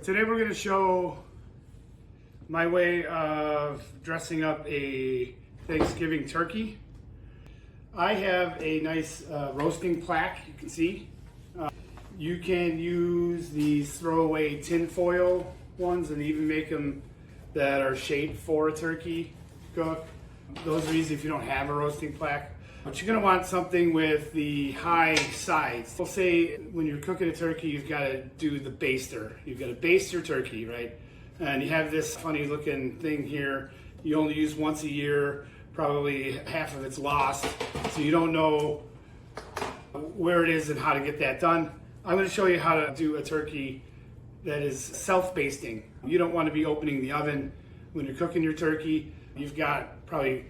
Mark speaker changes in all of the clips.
Speaker 1: Today we're going to show my way of dressing up a Thanksgiving turkey. I have a nice roasting plaque, you can see. You can use these throwaway tin foil ones and even make them that are shaped for a turkey cook. Those are easy if you don't have a roasting plaque. But you're going to want something with the high sides. We'll say when you're cooking a turkey, you've got to do the baster. You've got to baste your turkey, right? And you have this funny looking thing here. You only use once a year, probably half of it's lost. So you don't know where it is and how to get that done. I'm going to show you how to do a turkey that is self-basting. You don't want to be opening the oven when you're cooking your turkey. You've got probably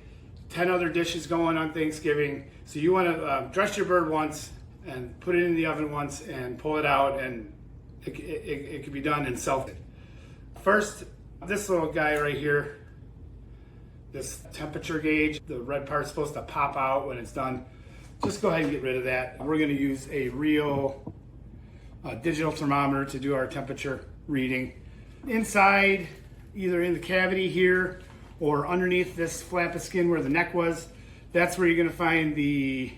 Speaker 1: 10 other dishes going on Thanksgiving. So you want to dress your bird once and put it in the oven once and pull it out, and it can be done in self. First, this little guy right here, this temperature gauge, the red part's supposed to pop out when it's done. Just go ahead and get rid of that. We're going to use a real digital thermometer to do our temperature reading. Inside, either in the cavity here or underneath this flap of skin where the neck was, that's where you're going to find the,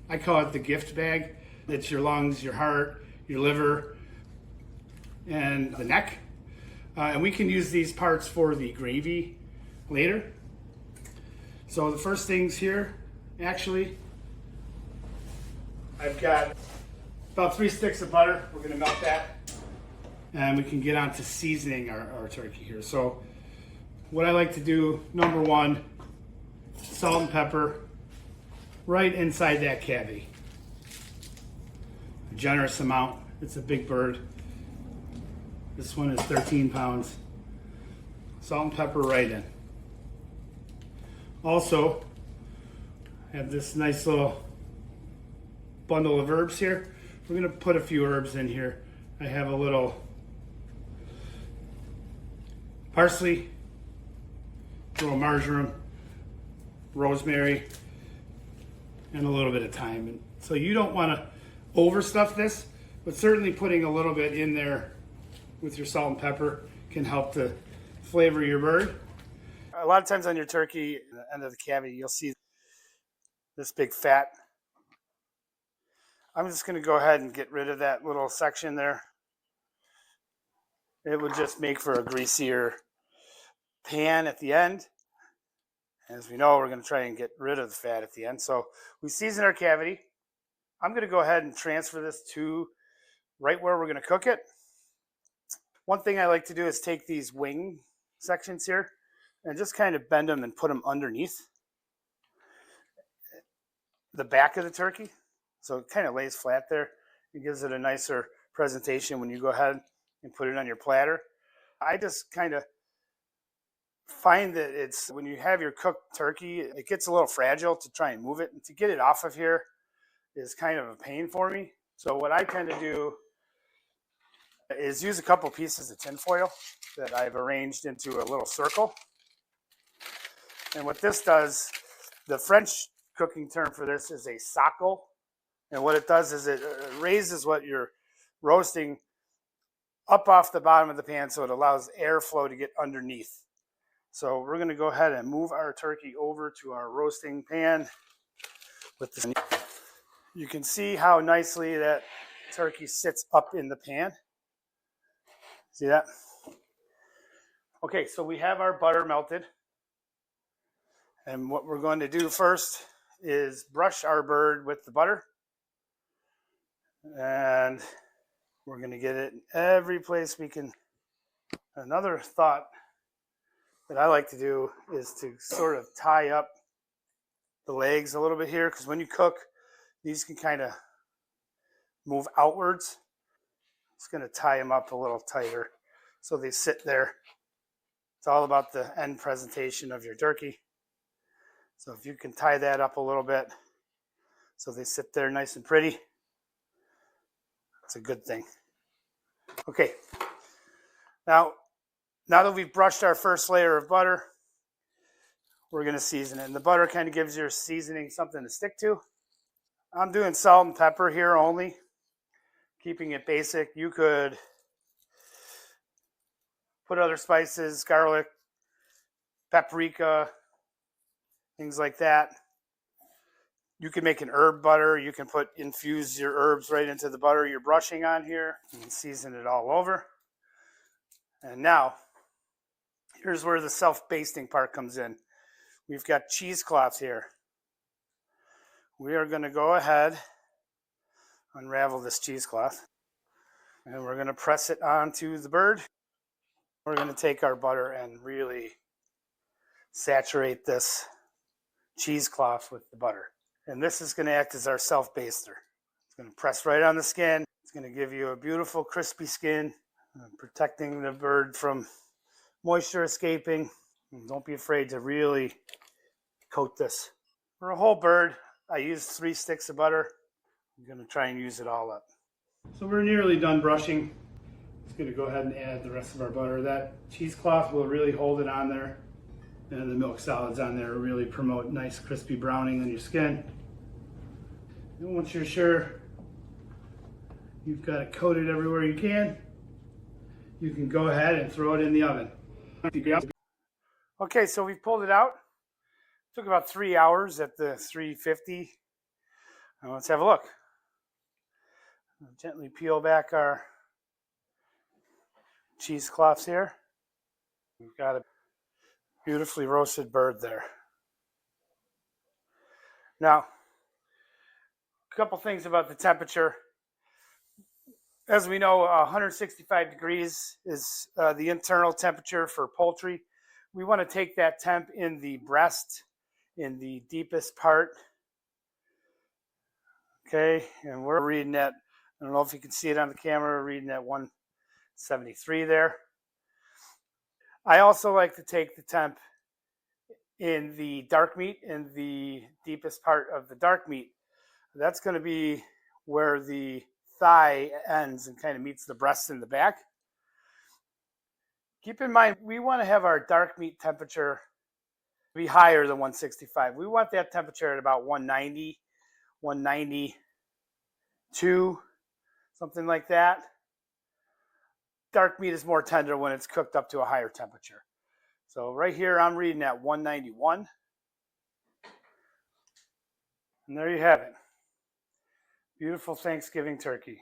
Speaker 1: I call it the gift bag. It's your lungs, your heart, your liver, and the neck. And we can use these parts for the gravy later. So the first things here, actually, I've got about 3 sticks of butter. We're going to melt that, and we can get on to seasoning our turkey here. So what I like to do, number one, salt and pepper right inside that cavity. A generous amount. It's a big bird. This one is 13 pounds. Salt and pepper right in. Also, I have this nice little bundle of herbs here. We're going to put a few herbs in here. I have a little parsley, a little marjoram, rosemary, and a little bit of thyme. And so you don't want to overstuff this, but certainly putting a little bit in there with your salt and pepper can help to flavor your bird. A lot of times on your turkey, at the end of the cavity, you'll see this big fat. I'm just going to go ahead and get rid of that little section there. It would just make for a greasier pan at the end. As we know, we're going to try and get rid of the fat at the end. So we season our cavity. I'm going to go ahead and transfer this to right where we're going to cook it. One thing I like to do is take these wing sections here and just kind of bend them and put them underneath the back of the turkey. So it kind of lays flat there. It gives it a nicer presentation when you go ahead and put it on your platter. I just kind of find that it's when you have your cooked turkey, it gets a little fragile to try and move it. And to get it off of here is kind of a pain for me. So what I tend to do is use a couple pieces of tin foil that I've arranged into a little circle. And what this does, the French cooking term for this is a socle. And what it does is it raises what you're roasting up off the bottom of the pan, so it allows airflow to get underneath. So we're going to go ahead and move our turkey over to our roasting pan with this. You can see how nicely that turkey sits up in the pan. See that? Okay, so we have our butter melted. And what we're going to do first is brush our bird with the butter. And we're going to get it in every place we can. Another thought that I like to do is to sort of tie up the legs a little bit here, because when you cook, these can kind of move outwards. It's going to tie them up a little tighter so they sit there. It's all about the end presentation of your turkey. So if you can tie that up a little bit so they sit there nice and pretty, it's a good thing. Okay, now that we've brushed our first layer of butter, we're going to season it. And the butter kind of gives your seasoning something to stick to. I'm doing salt and pepper here only, keeping it basic. You could Put other spices, garlic, paprika, things like that. You can make an herb butter. You can infuse your herbs right into the butter you're brushing on here and season it all over. And now, here's where the self-basting part comes in. We've got cheesecloth here. We are going to go ahead, unravel this cheesecloth, and we're going to press it onto the bird. We're going to take our butter and really saturate this cheesecloth with the butter. And this is going to act as our self-baster. It's going to press right on the skin. It's going to give you a beautiful crispy skin, protecting the bird from moisture escaping. And don't be afraid to really coat this. For a whole bird, I used 3 sticks of butter. I'm going to try and use it all up. So we're nearly done brushing. Just going to go ahead and add the rest of our butter. That cheesecloth will really hold it on there. And the milk solids on there really promote nice crispy browning on your skin. And once you're sure you've got it coated everywhere you can go ahead and throw it in the oven. Okay, so we've pulled it out. It took about 3 hours at the 350. Now let's have a look. I'll gently peel back our cheesecloths here. We've got a beautifully roasted bird there. Now, a couple things about the temperature. As we know, 165 degrees is the internal temperature for poultry. We want to take that temp in the breast, in the deepest part. Okay, and we're reading at, I don't know if you can see it on the camera, we're reading at 173 there. I also like to take the temp in the dark meat, in the deepest part of the dark meat. That's going to be where the thigh ends and kind of meets the breast in the back. Keep in mind, we want to have our dark meat temperature be higher than 165. We want that temperature at about 190, 192, something like that. Dark meat is more tender when it's cooked up to a higher temperature. So right here, I'm reading at 191. And there you have it. Beautiful Thanksgiving turkey.